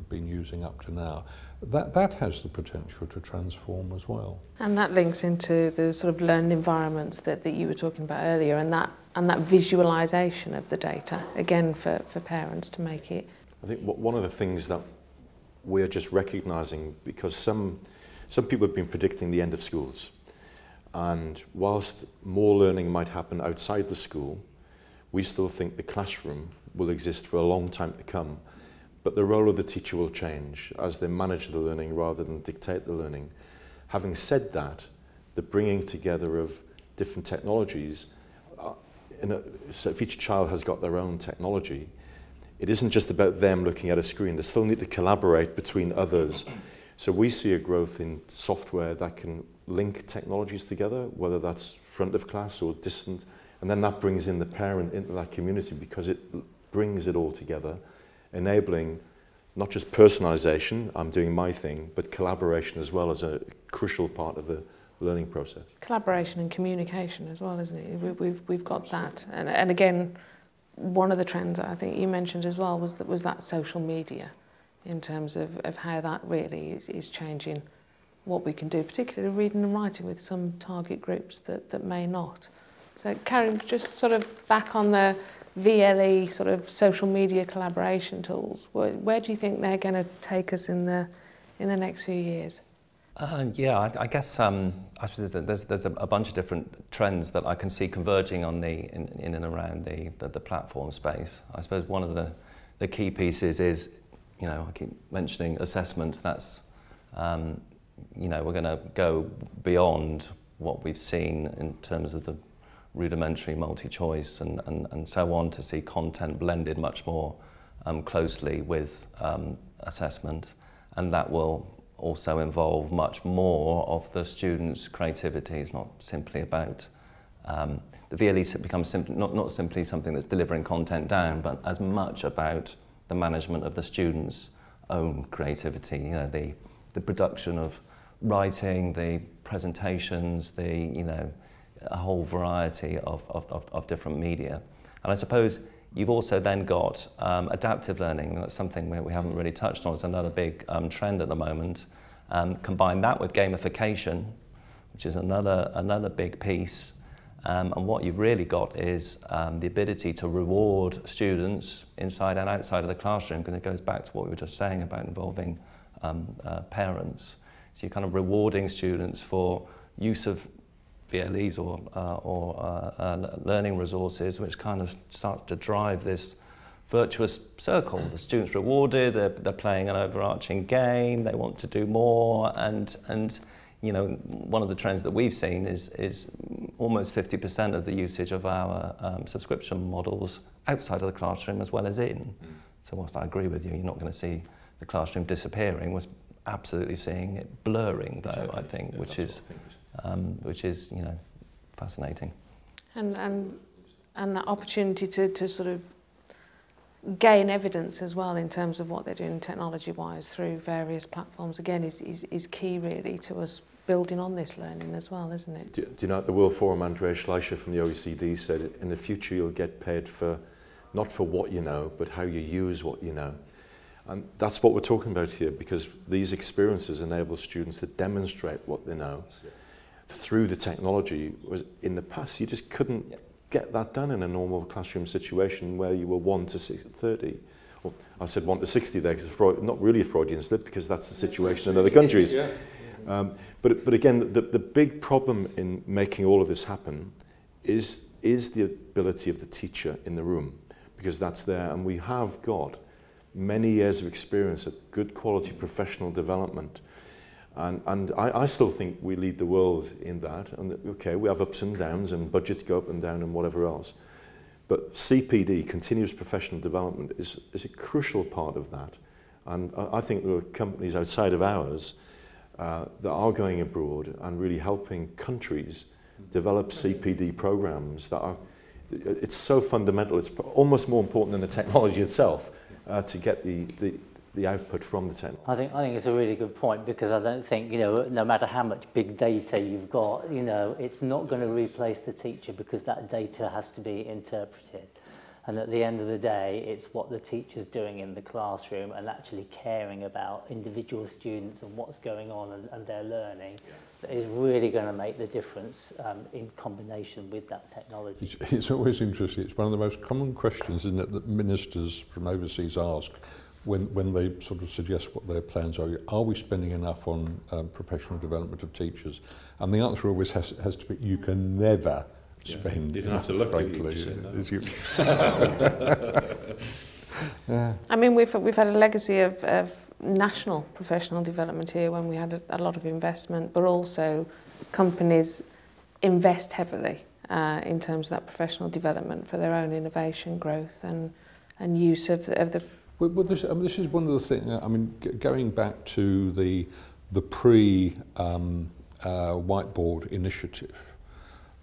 been using up to now. That has the potential to transform as well. And that links into the sort of learning environments that you were talking about earlier, and that visualisation of the data, again, for parents to make it. I think one of the things that we're just recognising, because some people have been predicting the end of schools, and whilst more learning might happen outside the school, we still think the classroom will exist for a long time to come, but the role of the teacher will change as they manage the learning rather than dictate the learning. Having said that, the bringing together of different technologies, so if each child has got their own technology, it isn't just about them looking at a screen. They still need to collaborate between others. So we see a growth in software that can link technologies together, whether that's front of class or distant, and then that brings in the parent into that community because it brings it all together, enabling not just personalization, I'm doing my thing, but collaboration as well as a crucial part of the learning process. Collaboration and communication as well, isn't it? We've got that. And again, one of the trends I think you mentioned as well was that social media, in terms of how that really is changing what we can do, particularly reading and writing with some target groups that may not. So Karim, just sort of back on the VLE sort of social media collaboration tools, where do you think they're going to take us in the next few years? I guess I suppose there's a bunch of different trends that I can see converging on in and around the platform space. I suppose one of the key pieces is, I keep mentioning assessment. That's we're going to go beyond what we've seen in terms of the rudimentary multi-choice and so on, to see content blended much more closely with assessment, and that will also involve much more of the students' creativity. It's not simply about the VLE becomes not simply something that's delivering content down, but as much about the management of the students' own creativity, you know, the production of writing, the presentations, a whole variety of different media. And I suppose you've also then got adaptive learning. That's something we haven't really touched on. It's another big trend at the moment. Combine that with gamification, which is another big piece. And what you've really got is the ability to reward students inside and outside of the classroom, because it goes back to what we were just saying about involving parents. So you're kind of rewarding students for use of VLEs or learning resources, which kind of starts to drive this virtuous circle. The students rewarded, they're playing an overarching game, they want to do more, and you know, one of the trends that we've seen is almost 50% of the usage of our subscription models outside of the classroom as well as in. So whilst I agree with you, you're not going to see the classroom disappearing, we're absolutely seeing it blurring though, exactly. I think, yeah, which is you know, fascinating. And that opportunity to sort of gain evidence as well in terms of what they're doing technology-wise through various platforms, again, is key really to us building on this learning as well, isn't it? Do you know, at the World Forum, Andrea Schleicher from the OECD said, in the future you'll get paid for, not for what you know, but how you use what you know. And that's what we're talking about here, because these experiences enable students to demonstrate what they know through the technology. Was in the past, you just couldn't get that done in a normal classroom situation where you were 1 to 30. Well, I said 1 to 60 there, because not really a Freudian slip, because that's the situation in other countries. But again, the big problem in making all of this happen is the ability of the teacher in the room, because that's there, and we have got many years of experience at good quality professional development. And I still think we lead the world in that. And okay, we have ups and downs, and budgets go up and down and whatever else. But CPD, continuous professional development, is a crucial part of that. And I think there are companies outside of ours that are going abroad and really helping countries develop CPD programs that are, it's so fundamental, it's almost more important than the technology itself to get the output from the technology. I think it's a really good point, because I don't think, you know, no matter how much big data you've got, you know, it's not going to replace the teacher, because that data has to be interpreted. And at the end of the day, it's what the teacher's doing in the classroom and actually caring about individual students and what's going on and their learning that is really going to make the difference in combination with that technology. It's always interesting. It's one of the most common questions, isn't it, that ministers from overseas ask when they sort of suggest what their plans are. Are we spending enough on professional development of teachers? And the answer always has to be, you can never spend. You don't have to look, frankly. I mean, we've had a legacy of national professional development here when we had a lot of investment, but also companies invest heavily in terms of that professional development for their own innovation, growth, and use of the. Well, this is one of the things. I mean, going back to the whiteboard initiative.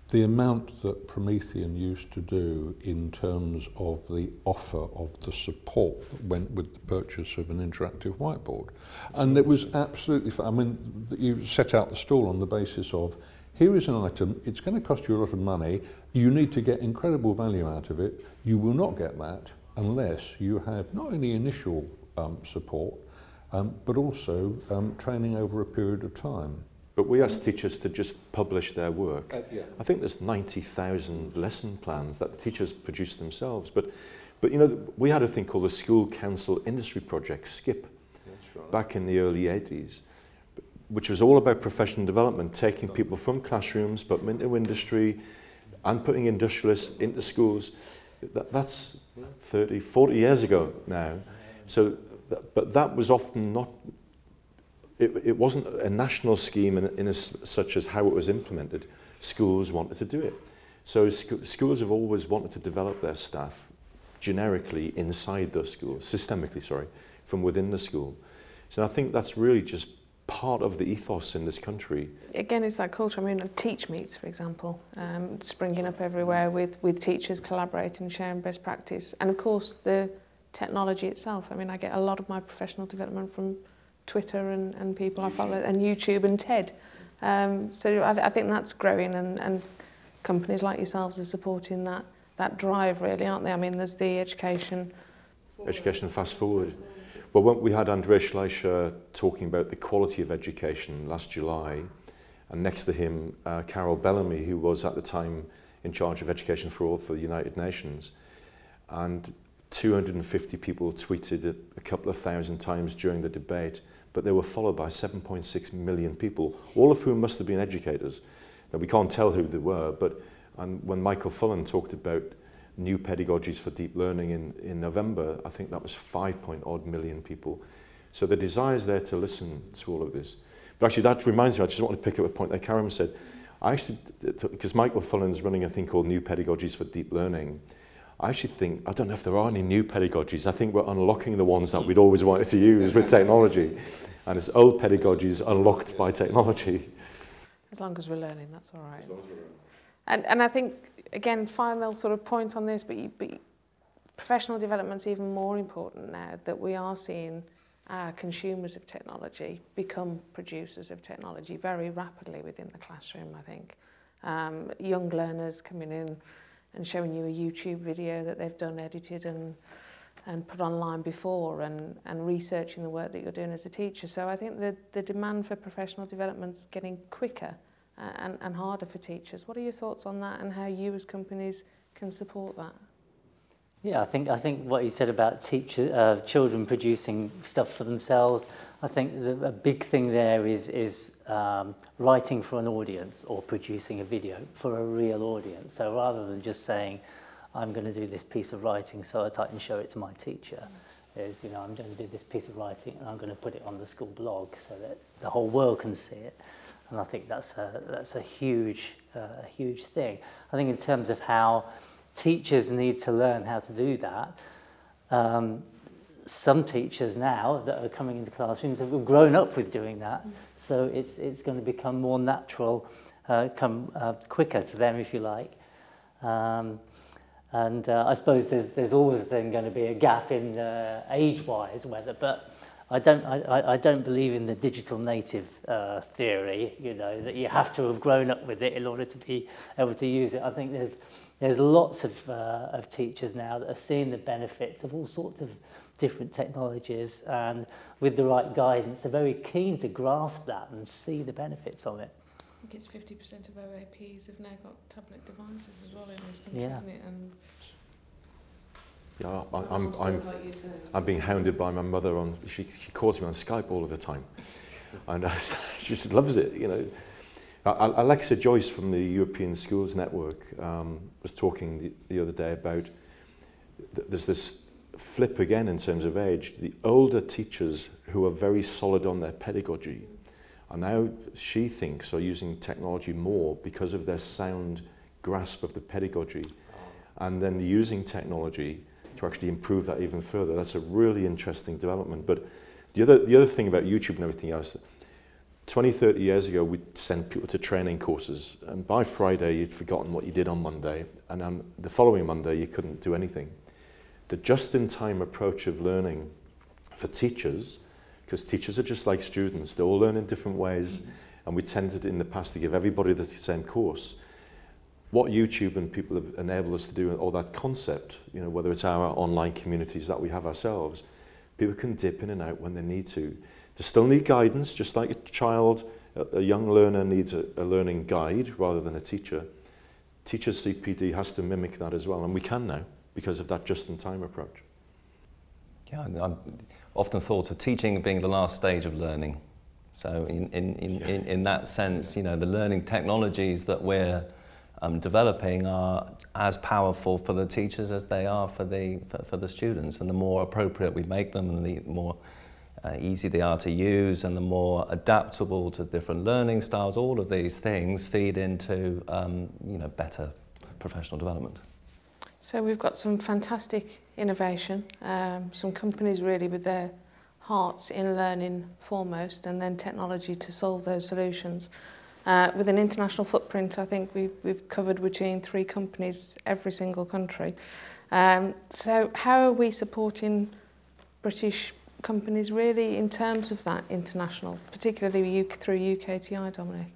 The amount that Promethean used to do in terms of the offer of the support that went with the purchase of an interactive whiteboard. And it was absolutely fun. I mean, you set out the stall on the basis of, here is an item, it's going to cost you a lot of money, you need to get incredible value out of it, you will not get that unless you have not only initial support, but also training over a period of time. But we ask teachers to just publish their work. I think there's 90,000 lesson plans that the teachers produce themselves. But you know, we had a thing called the School Council Industry Project, SKIP, back in the early 80s, which was all about professional development, taking people from classrooms, but into industry, and putting industrialists into schools. That's 30, 40 years ago now. So, but that was often not. It wasn't a national scheme in such as how it was implemented. Schools wanted to do it. So schools have always wanted to develop their staff generically inside those schools, systemically, sorry, from within the school. So I think that's really just part of the ethos in this country. Again, it's that culture. I mean, teach meets, for example, springing up everywhere with teachers collaborating, sharing best practice. And of course, the technology itself. I mean, I get a lot of my professional development from Twitter and people I follow, and YouTube and TED. So I think that's growing, and companies like yourselves are supporting that drive, really, aren't they? I mean, there's the education fast forward. Well, when we had Andrea Schleicher talking about the quality of education last July, and next to him, Carol Bellamy, who was at the time in charge of Education for All for the United Nations, and 250 people tweeted it a couple of thousand times during the debate, but they were followed by 7.6 million people, all of whom must have been educators. Now, we can't tell who they were, but when Michael Fullan talked about new pedagogies for deep learning in November, I think that was 5-odd million people. So the desire is there to listen to all of this. But actually, that reminds me, I just want to pick up a point that Karim said. I actually, because Michael Fullan is running a thing called New Pedagogies for Deep Learning, I actually think, I don't know if there are any new pedagogies. I think we're unlocking the ones that we'd always wanted to use with technology. And it's old pedagogies unlocked by technology. As long as we're learning, that's all right. And I think, again, final sort of point on this, but professional development's even more important now, that we are seeing consumers of technology become producers of technology very rapidly within the classroom, I think. Young learners coming in and showing you a YouTube video that they've done, edited and put online before, and researching the work that you're doing as a teacher. So I think the demand for professional development's getting quicker and harder for teachers. What are your thoughts on that, and how you as companies can support that? Yeah, I think what you said about children producing stuff for themselves, I think a big thing there is writing for an audience, or producing a video for a real audience. So rather than just saying, I'm going to do this piece of writing so that I can show it to my teacher, is, you know, I'm going to do this piece of writing and I'm going to put it on the school blog so that the whole world can see it. And I think that's a huge thing. I think in terms of how teachers need to learn how to do that, some teachers now that are coming into classrooms have grown up with doing that, so it's going to become more natural, quicker to them, if you like. And I suppose there's always then going to be a gap in age-wise, but I don't believe in the digital native theory, you know, that you have to have grown up with it in order to be able to use it. I think there's lots of teachers now that are seeing the benefits of all sorts of different technologies, and with the right guidance, they're very keen to grasp that and see the benefits of it. I think it's 50% of OAPs have now got tablet devices as well in this country, isn't it? And yeah, I'm being hounded by my mother on. She calls me on Skype all of the time, and she just loves it. You know, Alexa Joyce from the European Schools Network was talking the other day about there's this flip again in terms of age. The older teachers who are very solid on their pedagogy are now, she thinks, are using technology more because of their sound grasp of the pedagogy, and then using technology to actually improve that even further. That's a really interesting development. But the other thing about YouTube and everything else, 20, 30 years ago, we'd send people to training courses, and by Friday you'd forgotten what you did on Monday, and on the following Monday you couldn't do anything. The just-in-time approach of learning for teachers, because teachers are just like students, they all learn in different ways, and we tended in the past to give everybody the same course. What YouTube and people have enabled us to do, or that concept, you know, whether it's our online communities that we have ourselves, people can dip in and out when they need to. They still need guidance, just like a child, a young learner needs a learning guide rather than a teacher. Teachers' CPD has to mimic that as well, and we can now because of that just-in-time approach. Yeah, I've often thought of teaching being the last stage of learning. So in that sense, you know, the learning technologies that we're developing are as powerful for the teachers as they are for the students, and the more appropriate we make them, and the more easy they are to use, and the more adaptable to different learning styles, all of these things feed into you know, better professional development. So we've got some fantastic innovation, some companies really with their hearts in learning foremost, and then technology to solve those solutions. With an international footprint, I think we've covered between 3 companies every single country. So how are we supporting British companies really in terms of that international, particularly through UKTI, Dominic?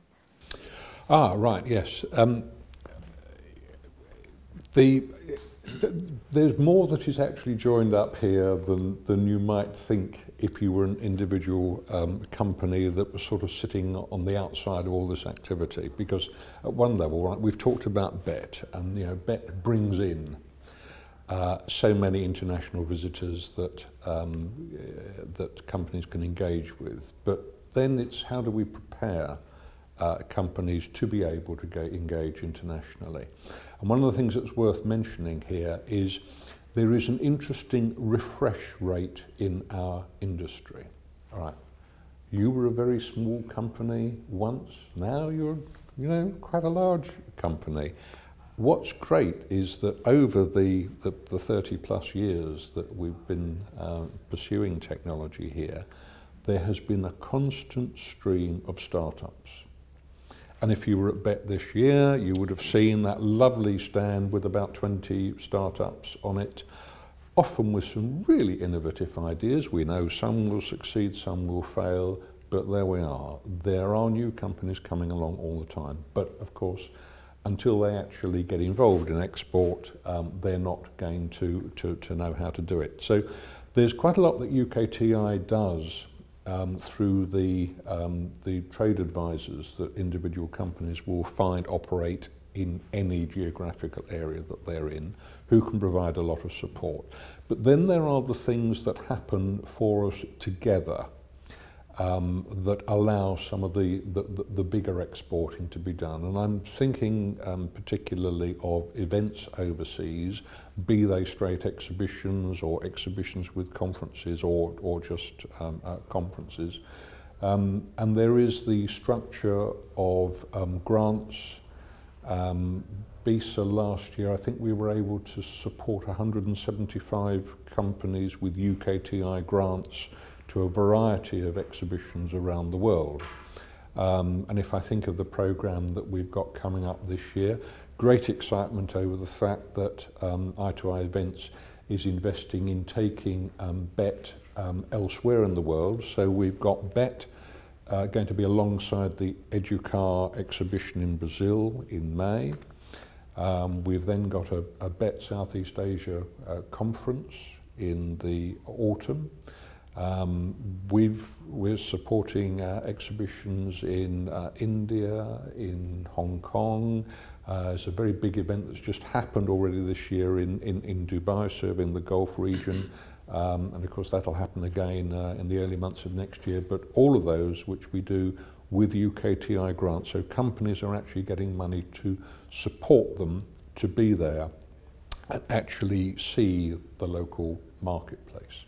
Right, yes. There's more that is actually joined up here than you might think if you were an individual company that was sort of sitting on the outside of all this activity. Because at one level, right, we've talked about BET, and you know, BET brings in so many international visitors that that companies can engage with. But then it's how do we prepare companies to be able to engage internationally. And one of the things that's worth mentioning here is there is an interesting refresh rate in our industry. All right, you were a very small company once, now you're, you know, quite a large company. What's great is that over the 30 plus years that we've been pursuing technology here, there has been a constant stream of startups. And if you were at BET this year, you would have seen that lovely stand with about 20 startups on it, often with some really innovative ideas. We know some will succeed, some will fail, but there we are. There are new companies coming along all the time. But of course, until they actually get involved in export, they're not going to know how to do it. So there's quite a lot that UKTI does through the trade advisors that individual companies will find operate in any geographical area that they're in, who can provide a lot of support. But then there are the things that happen for us together that allow some of the bigger exporting to be done. And I'm thinking particularly of events overseas, be they straight exhibitions or exhibitions with conferences or just conferences. And there is the structure of grants. BISA last year, I think we were able to support 175 companies with UKTI grants to a variety of exhibitions around the world. And if I think of the programme that we've got coming up this year, great excitement over the fact that i2i Events is investing in taking BET elsewhere in the world. So we've got BET going to be alongside the Educar exhibition in Brazil in May. We've then got a BET Southeast Asia conference in the autumn. We're supporting exhibitions in India, in Hong Kong. It's a very big event that's just happened already this year in Dubai, serving the Gulf region. And of course that'll happen again in the early months of next year. But all of those which we do with UKTI grants, so companies are actually getting money to support them to be there and actually see the local marketplace.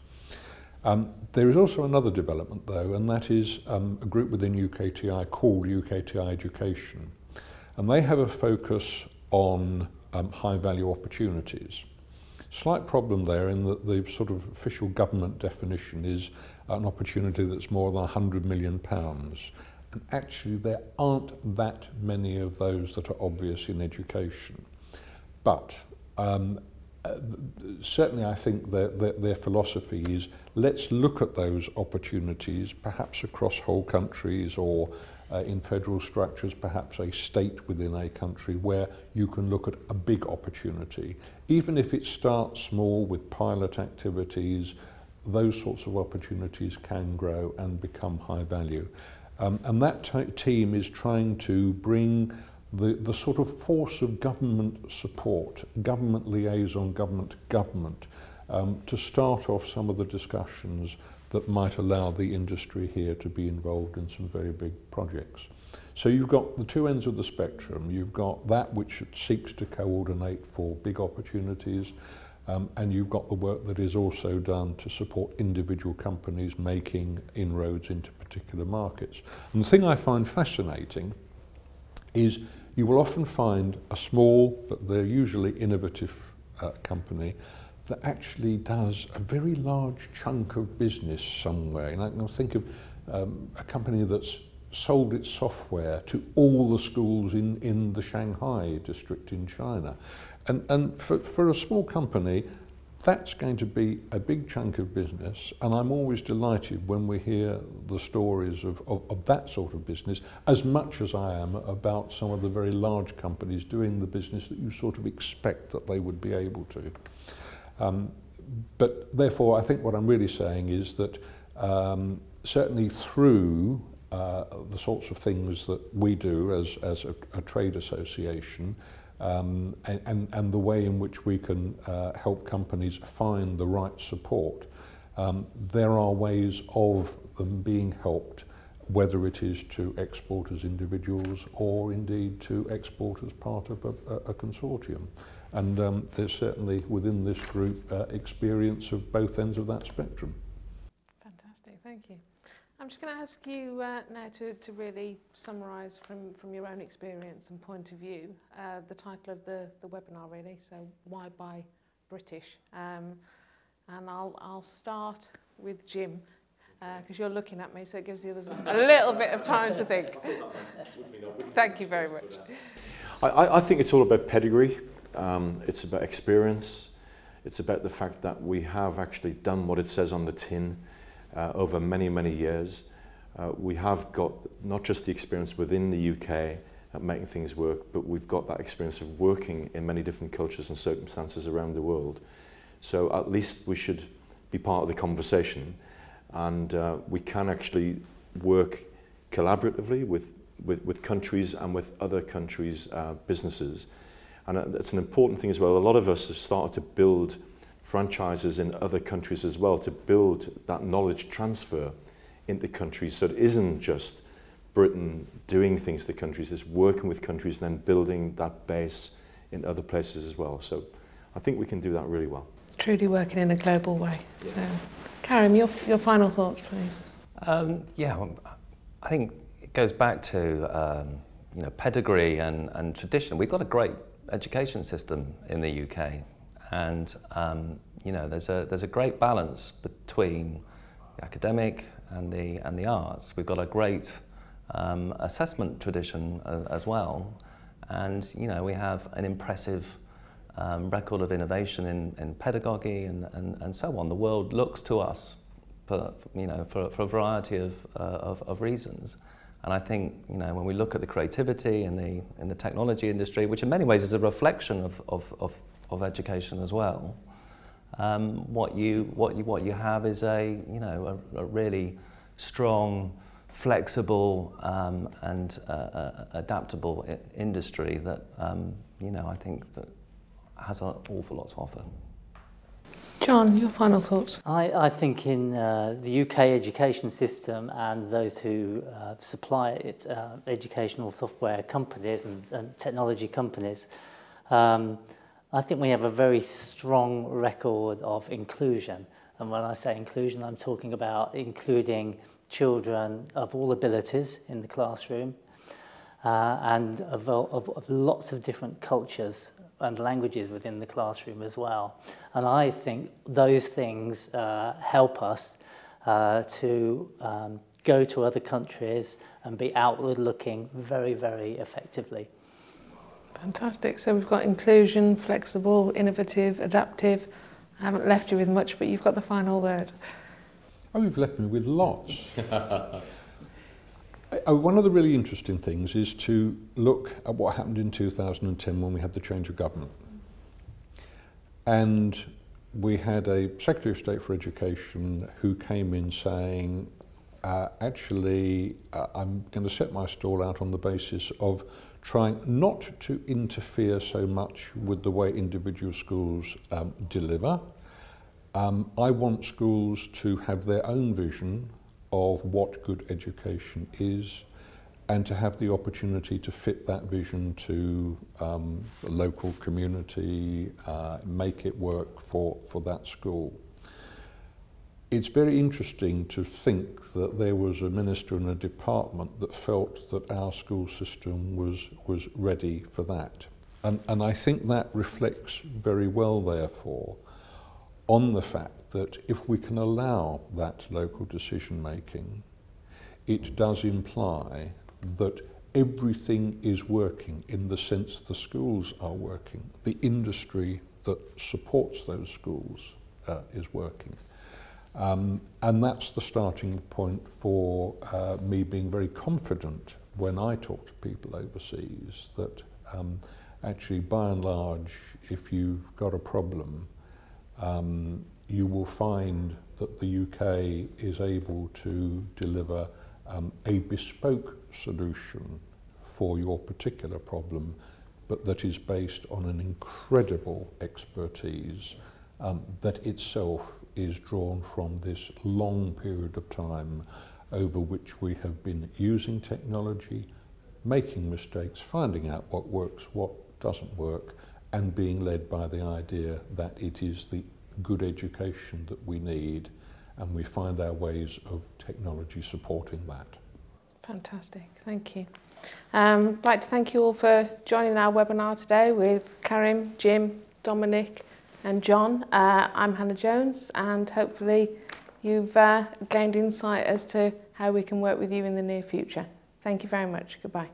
There is also another development though, and that is a group within UKTI called UKTI Education. And they have a focus on high value opportunities. Slight problem there in that the sort of official government definition is an opportunity that's more than £100 million. And actually there aren't that many of those that are obvious in education. But certainly I think their philosophy is let's look at those opportunities, perhaps across whole countries or in federal structures, perhaps a state within a country where you can look at a big opportunity. Even if it starts small with pilot activities, those sorts of opportunities can grow and become high value. And that team is trying to bring the sort of force of government support, government liaison, government to government, to start off some of the discussions that might allow the industry here to be involved in some very big projects. So you've got the two ends of the spectrum. You've got that which seeks to coordinate for big opportunities, and you've got the work that is also done to support individual companies making inroads into particular markets. And the thing I find fascinating is you will often find a small, but they're usually innovative company that actually does a very large chunk of business somewhere. And I can think of a company that's sold its software to all the schools in the Shanghai district in China. And for a small company, that's going to be a big chunk of business, and I'm always delighted when we hear the stories of that sort of business, as much as I am about some of the very large companies doing the business that you sort of expect that they would be able to. But therefore, I think what I'm really saying is that certainly through the sorts of things that we do as a trade association, and the way in which we can help companies find the right support, there are ways of them being helped, whether it is to export as individuals or indeed to export as part of a consortium. And there's certainly within this group experience of both ends of that spectrum. Fantastic, thank you. I'm just going to ask you now to really summarise from your own experience and point of view the title of the webinar really, so why buy British? And I'll start with Jim because you're looking at me, so it gives the others a little bit of time to think. Thank you very much. I think it's all about pedigree, it's about experience, it's about the fact that we have actually done what it says on the tin over many, many years. We have got not just the experience within the UK at making things work, but we've got that experience of working in many different cultures and circumstances around the world. So at least we should be part of the conversation, and we can actually work collaboratively with countries and with other countries' businesses. And it's an important thing as well. A lot of us have started to build franchises in other countries as well, to build that knowledge transfer into countries, so it isn't just Britain doing things to countries, it's working with countries and then building that base in other places as well. So I think we can do that really well. Truly working in a global way. Yeah. So, Karim, your final thoughts, please. Yeah, I think it goes back to you know, pedigree and tradition. We've got a great education system in the UK. And you know, there's a great balance between the academic and the arts. We've got a great assessment tradition as well, and you know, we have an impressive record of innovation in pedagogy and so on. The world looks to us for a variety of reasons. And I think, you know, when we look at the creativity in the technology industry, which in many ways is a reflection of education as well, what you have is a really strong, flexible and adaptable industry that you know, I think that has an awful lot to offer. John, your final thoughts? I think in the UK education system and those who supply it, educational software companies and technology companies, I think we have a very strong record of inclusion. And when I say inclusion, I'm talking about including children of all abilities in the classroom and of lots of different cultures and languages within the classroom as well. And I think those things help us to go to other countries and be outward looking very, very effectively. Fantastic. So we've got inclusion, flexible, innovative, adaptive. I haven't left you with much, but you've got the final word. Oh, you've left me with lots. One of the really interesting things is to look at what happened in 2010 when we had the change of government. And we had a Secretary of State for Education who came in saying, actually, I'm going to set my stall out on the basis of trying not to interfere so much with the way individual schools deliver. I want schools to have their own vision of what good education is, and to have the opportunity to fit that vision to the local community, make it work for that school. It's very interesting to think that there was a minister in a department that felt that our school system was ready for that. And I think that reflects very well, therefore, on the fact that if we can allow that local decision making, it does imply that everything is working in the sense the schools are working. The industry that supports those schools is working. And that's the starting point for me being very confident when I talk to people overseas that actually, by and large, if you've got a problem, you will find that the UK is able to deliver a bespoke solution for your particular problem, but that is based on an incredible expertise that itself is drawn from this long period of time over which we have been using technology, making mistakes, finding out what works, what doesn't work, and being led by the idea that it is the good education that we need, and we find our ways of technology supporting that. Fantastic, thank you. I'd like to thank you all for joining our webinar today with Karim, Jim, Dominic and John. I'm Hannah Jones, and hopefully you've gained insight as to how we can work with you in the near future. Thank you very much. Goodbye.